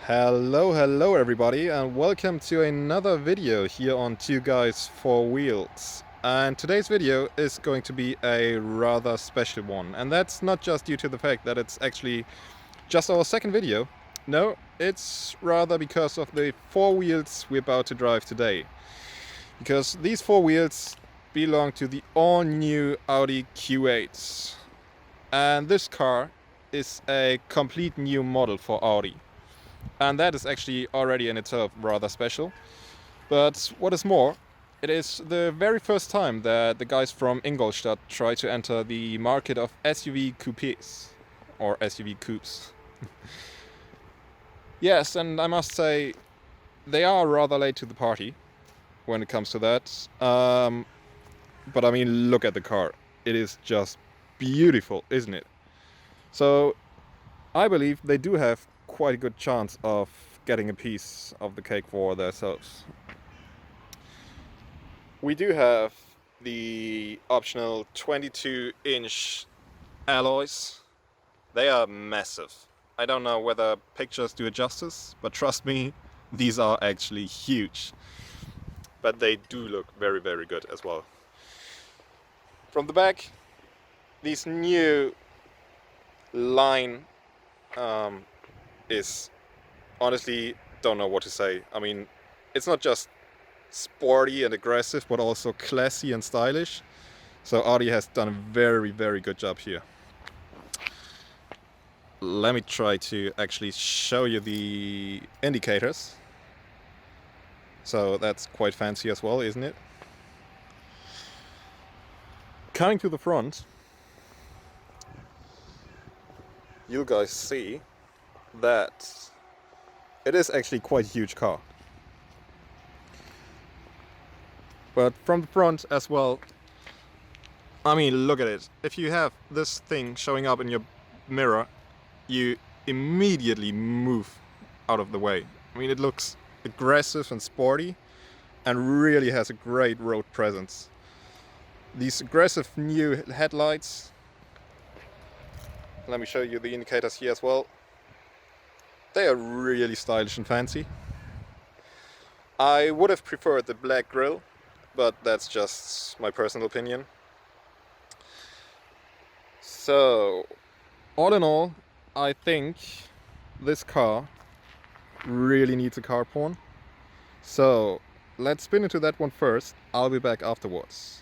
Hello everybody, and welcome to another video here on Two Guys Four Wheels. And today's video is going to be a rather special one, and that's not just due to the fact that it's actually just our second video. No, it's rather because of the four wheels we're about to drive today. Because these four wheels belong to the all-new Audi Q8. And this car is a complete new model for Audi. And that is actually already in itself rather special. But what is more, it is the very first time that the guys from Ingolstadt try to enter the market of SUV coupes, or SUV coupes. Yes, and I must say, they are rather late to the party when it comes to that. But I mean, look at the car. It is just beautiful, isn't it? So I believe they do have quite a good chance of getting a piece of the cake for themselves. We do have the optional 22-inch alloys. They are massive. I don't know whether pictures do it justice, but trust me, these are actually huge. But they do look very, very good as well. From the back, these new line is, honestly, don't know what to say. I mean, it's not just sporty and aggressive, but also classy and stylish. So Audi has done a very, very good job here. Let me try to actually show you the indicators. So that's quite fancy as well, isn't it? Coming to the front, you guys see that it is actually quite a huge car. But from the front as well, I mean, look at it. If you have this thing showing up in your mirror, you immediately move out of the way. I mean, it looks aggressive and sporty and really has a great road presence. These aggressive new headlights, let me show you the indicators here as well. They are really stylish and fancy. I would have preferred the black grille, but that's just my personal opinion. So, all in all, I think this car really needs a car porn. So, let's spin into that one first. I'll be back afterwards.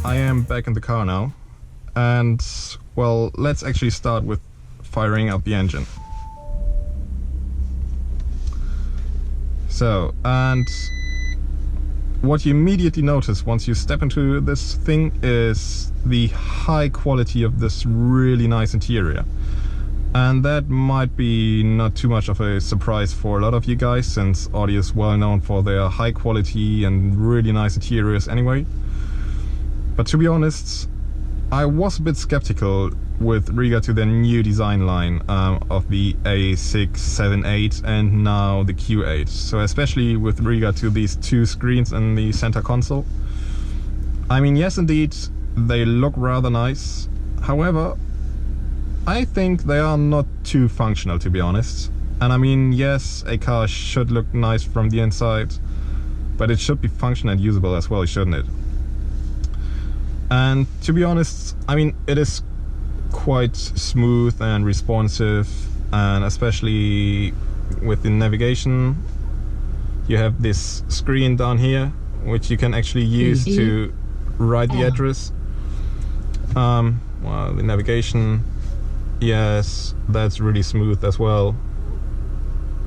I am back in the car now, and well, let's actually start with firing up the engine. So, and what you immediately notice once you step into this thing is the high quality of this really nice interior. And that might be not too much of a surprise for a lot of you guys, since Audi is well known for their high quality and really nice interiors anyway. But to be honest, I was a bit skeptical with regard to the new design line of the A6, 7, 8 and now the Q8. So especially with regard to these two screens in the center console. I mean, yes indeed, they look rather nice. However, I think they are not too functional, to be honest. And I mean, yes, a car should look nice from the inside, but it should be functional and usable as well, shouldn't it? And to be honest, I mean, it is quite smooth and responsive, and especially with the navigation, you have this screen down here, which you can actually use to write the address. Well, the navigation, yes, that's really smooth as well.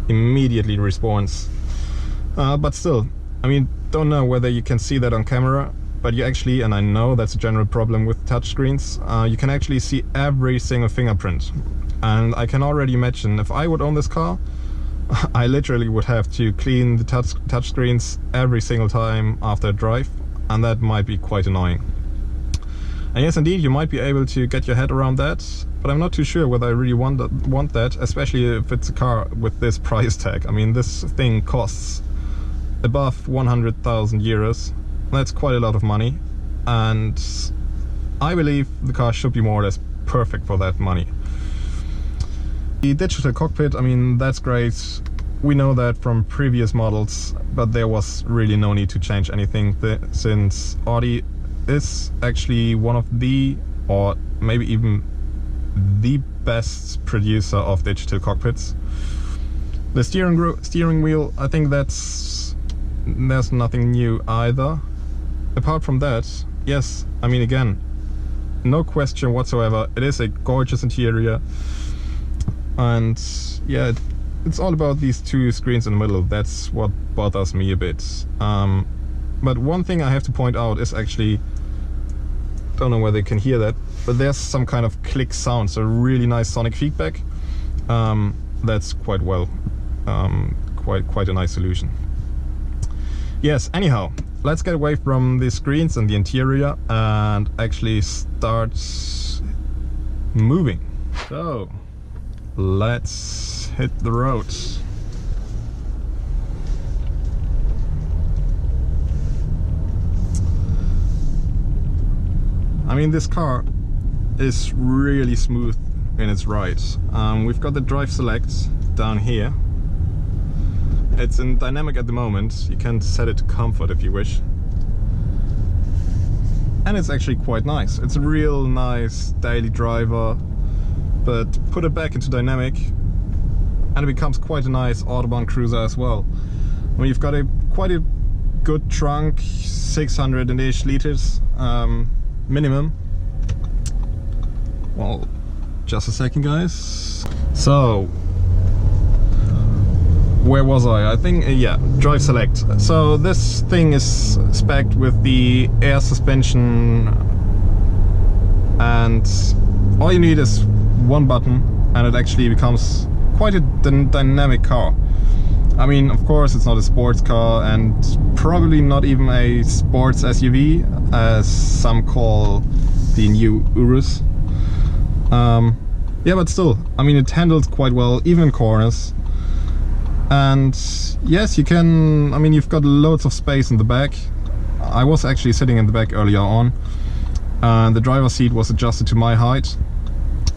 Immediately responds. But still, I mean, don't know whether you can see that on camera, but you actually, and I know that's a general problem with touchscreens, you can actually see every single fingerprint. And I can already imagine if I would own this car, I literally would have to clean the touch screens every single time after a drive, and that might be quite annoying. And yes, indeed, you might be able to get your head around that, but I'm not too sure whether I really want that, especially if it's a car with this price tag. I mean, this thing costs above 100,000 euros. That's quite a lot of money, and I believe the car should be more or less perfect for that money. The digital cockpit, I mean, that's great. We know that from previous models, but there was really no need to change anything since Audi is actually one of the, or maybe even the best producer of digital cockpits. The steering wheel, I think there's nothing new either. Apart from that, yes, I mean, again, no question whatsoever, it is a gorgeous interior. And yeah, it's all about these two screens in the middle. That's what bothers me a bit. But one thing I have to point out is actually, don't know whether you can hear that, but there's some kind of click sound, so really nice sonic feedback. That's quite well, quite a nice solution. Yes, anyhow, let's get away from the screens and the interior and actually start moving. So let's hit the road. I mean, this car is really smooth in its ride. We've got the drive select down here. It's in dynamic at the moment. You can set it to comfort if you wish. And it's actually quite nice. It's a real nice daily driver, but put it back into dynamic and it becomes quite a nice Autobahn cruiser as well. I mean, you've got quite a good trunk, 600-ish liters minimum. Well, just a second, guys. So, where was I? I think, yeah, drive select. So this thing is spec'd with the air suspension, and all you need is one button and it actually becomes quite a dynamic car. I mean, of course, it's not a sports car and probably not even a sports SUV, as some call the new Urus. Yeah, but still, I mean, it handles quite well, even in corners. And yes, you can, I mean, you've got loads of space in the back. I was actually sitting in the back earlier on. The driver's seat was adjusted to my height.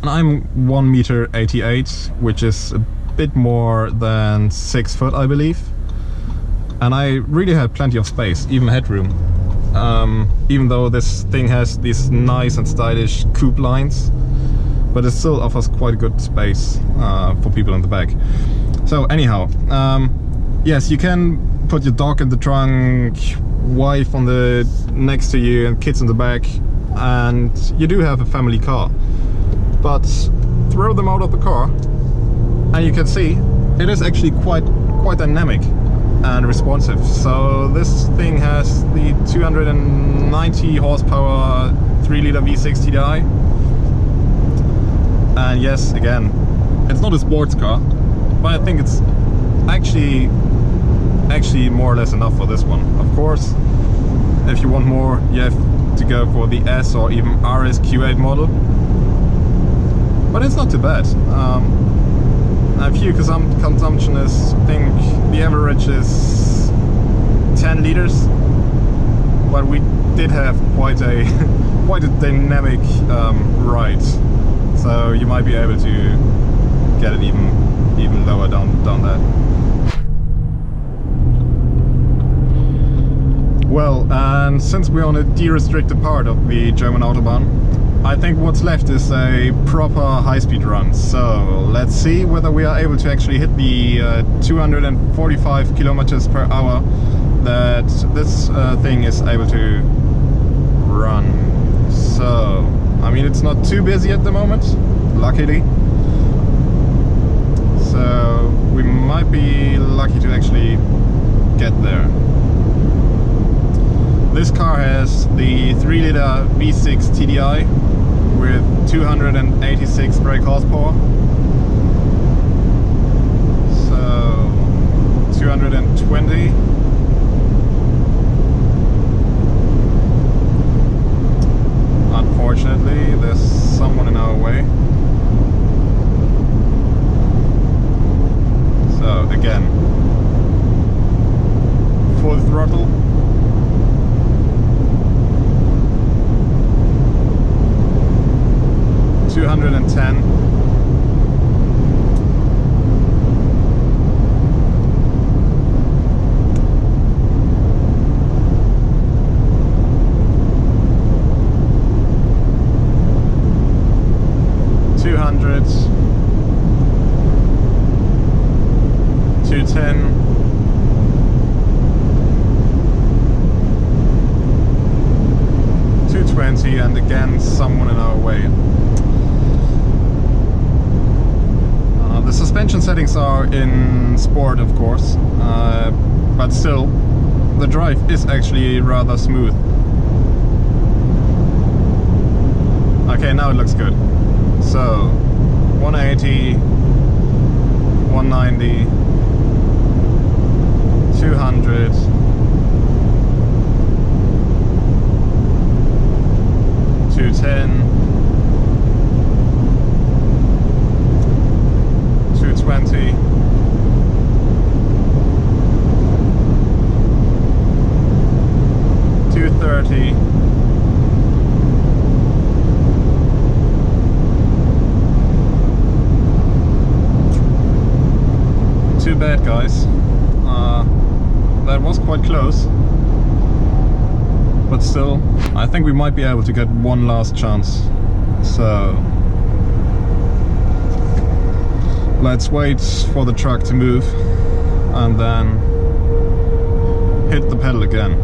And I'm 1.88 m, which is a bit more than 6 foot, I believe. And I really had plenty of space, even headroom. Even though this thing has these nice and stylish coupe lines, but it still offers quite a good space for people in the back. So anyhow, yes, you can put your dog in the trunk, wife on the next to you, and kids in the back, and you do have a family car. But throw them out of the car, and you can see it is actually quite dynamic and responsive. So this thing has the 290 horsepower 3-liter V6 TDI, and yes, again, it's not a sports car, but I think it's actually more or less enough for this one. Of course, if you want more, you have to go for the S or even RS Q8 model, but it's not too bad. Fuel consumptionists think the average is 10 liters, but we did have quite a dynamic ride, so you might be able to get it even lower down that. Well, and since we're on a de-restricted part of the German Autobahn, I think what's left is a proper high-speed run. So let's see whether we are able to actually hit the 245 kilometers per hour that this thing is able to run. So, I mean, it's not too busy at the moment, luckily. So we might be lucky to actually get there. This car has the 3-liter V6 TDI with 286 brake horsepower. So again. Full throttle. $210. And again someone in our way. The suspension settings are in sport, of course, but still the drive is actually rather smooth. Okay, now it looks good. So 180, 190, 200, 210, 220, 230, 2 bad, guys. That was quite close. But still, I think we might be able to get one last chance. So let's wait for the truck to move and then hit the pedal again.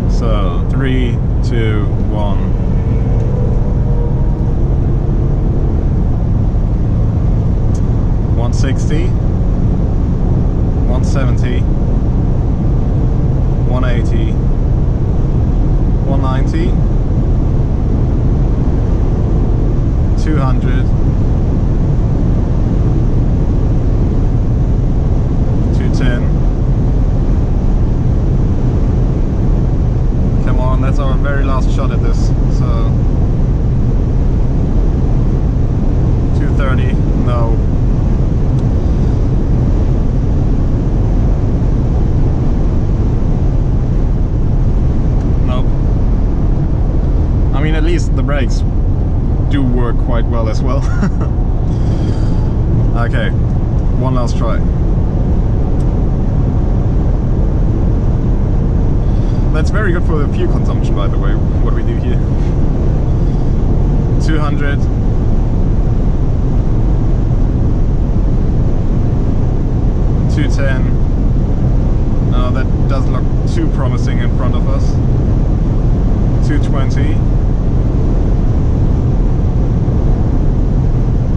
So 3, 2, 1. $160, $170, $180, $190, $200, $210. Come on, that's our very last shot at this. So 230, no. I mean, at least the brakes do work quite well as well. Okay, one last try. That's very good for the fuel consumption, by the way, what we do here. 200. 210. No, that doesn't look too promising in front of us. 220.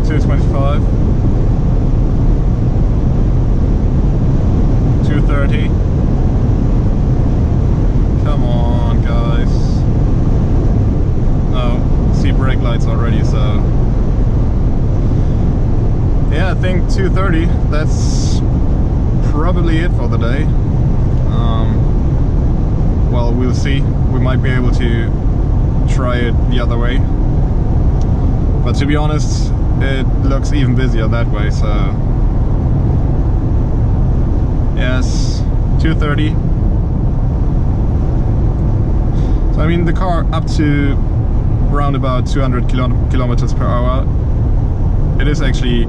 225, 230. Come on, guys. Oh, see brake lights already, so yeah, I think 230. That's probably it for the day. Well, we'll see. We might be able to try it the other way, but to be honest, it looks even busier that way. So yes, 230. So I mean, the car up to around about 200 kilometers per hour, it is actually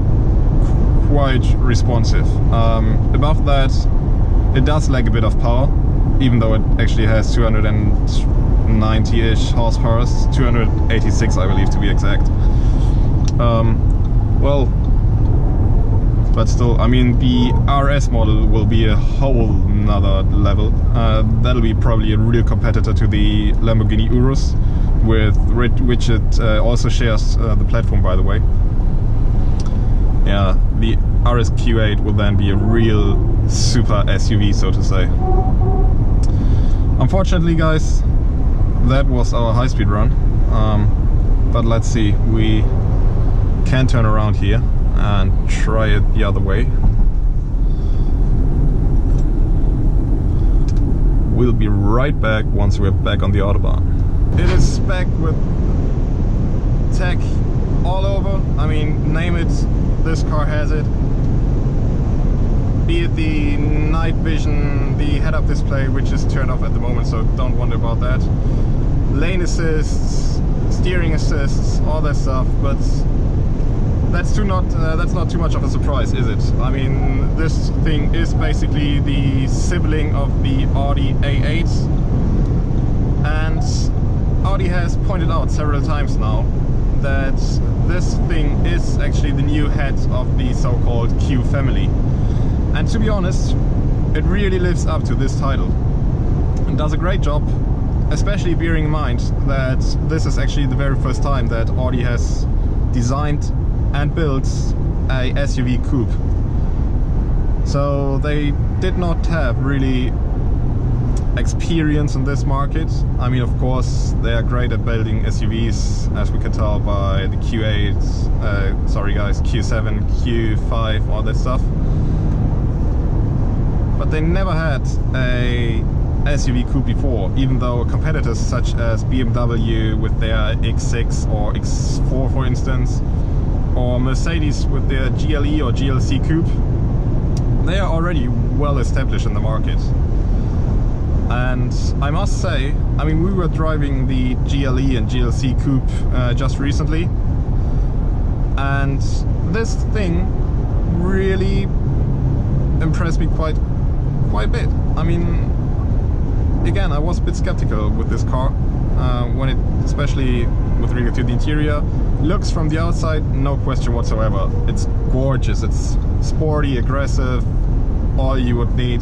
quite responsive. Above that, it does lack a bit of power, even though it actually has 290-ish horsepower, 286 I believe to be exact. Well, but still, I mean, the RS model will be a whole nother level. That'll be probably a real competitor to the Lamborghini Urus, with which it also shares the platform, by the way. Yeah, the RS Q8 will then be a real super SUV, so to say. Unfortunately, guys, that was our high-speed run. But let's see, we can turn around here and try it the other way. We'll be right back once we're back on the Autobahn. It is spec with tech all over. I mean, name it, this car has it. Be with the night vision, the head-up display, which is turned off at the moment, so don't wonder about that. Lane assists, steering assists, all that stuff, but that's not too much of a surprise, is it? I mean, this thing is basically the sibling of the Audi A8, and Audi has pointed out several times now that this thing is actually the new head of the so-called Q family. And to be honest, it really lives up to this title and does a great job, especially bearing in mind that this is actually the very first time that Audi has designed and built a SUV coupe. So they did not have really experience in this market. I mean, of course, they are great at building SUVs, as we can tell by the Q8, sorry guys, Q7, Q5, all that stuff. But they never had a SUV coupe before, even though competitors such as BMW with their X6 or X4 for instance, or Mercedes with their GLE or GLC coupe, they are already well established in the market. And I must say, I mean, we were driving the GLE and GLC coupe just recently, and this thing really impressed me quite a bit. I mean, again, I was a bit skeptical with this car, when it, especially with regard to the interior. Looks from the outside, no question whatsoever. It's gorgeous, it's sporty, aggressive, all you would need.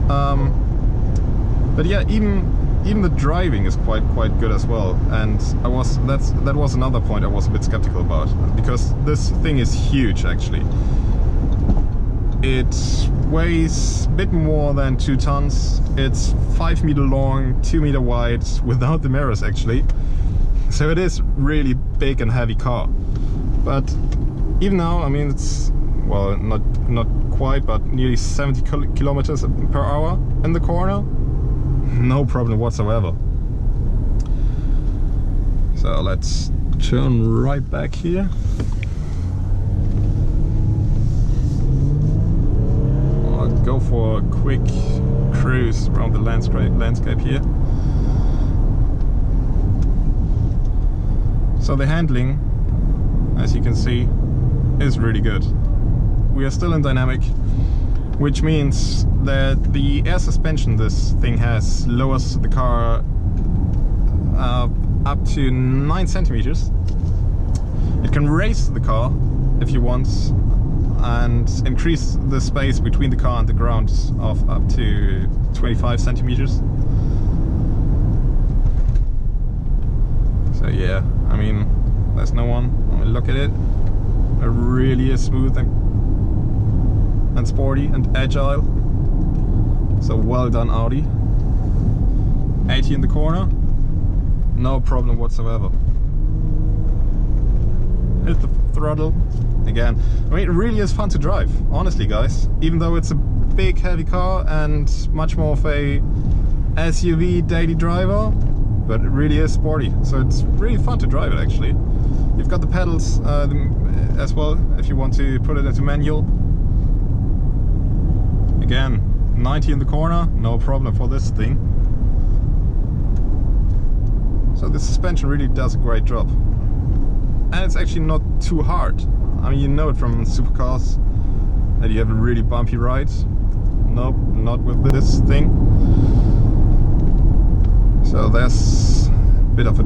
But yeah, even the driving is quite good as well. And that was another point I was a bit skeptical about, because this thing is huge actually. It weighs a bit more than 2 tons. It's 5 meter long, 2 meter wide, without the mirrors actually. So it is really big and heavy car. But even now, I mean, it's, well, not quite, but nearly 70 kilometers per hour in the corner. No problem whatsoever. So let's turn right back here. Go for a quick cruise around the landscape here. So the handling, as you can see, is really good. We are still in dynamic, which means that the air suspension this thing has lowers the car up to 9 centimeters. It can raise the car if you want, and increase the space between the car and the ground of up to 25 centimeters. So yeah, I mean, there's no one. When we look at it, it really is smooth and sporty and agile. So well done, Audi. 80 in the corner, no problem whatsoever. Hit the throttle again. I mean, it really is fun to drive, honestly guys, even though it's a big heavy car and much more of a SUV daily driver, but it really is sporty, so it's really fun to drive it actually. You've got the pedals as well if you want to put it into manual. Again, 90 in the corner, no problem for this thing. So the suspension really does a great job. And it's actually not too hard. I mean, you know it from supercars that you have a really bumpy ride. Nope, not with this thing. So there's a bit of a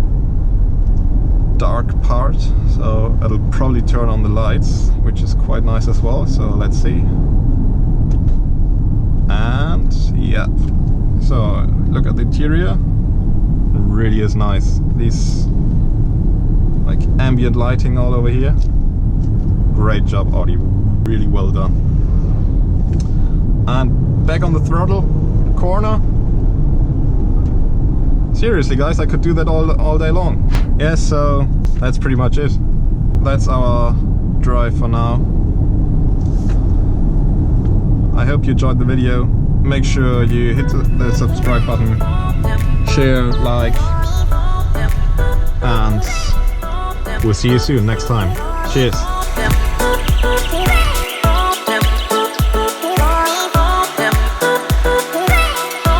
dark part, so it'll probably turn on the lights, which is quite nice as well. So let's see. And yeah, so look at the interior. It really is nice. These like ambient lighting all over here. Great job, Audi, really well done. And back on the throttle, corner. Seriously guys, I could do that all day long. Yeah, so that's pretty much it. That's our drive for now. I hope you enjoyed the video. Make sure you hit the subscribe button, share, like, and we'll see you soon next time. Cheers.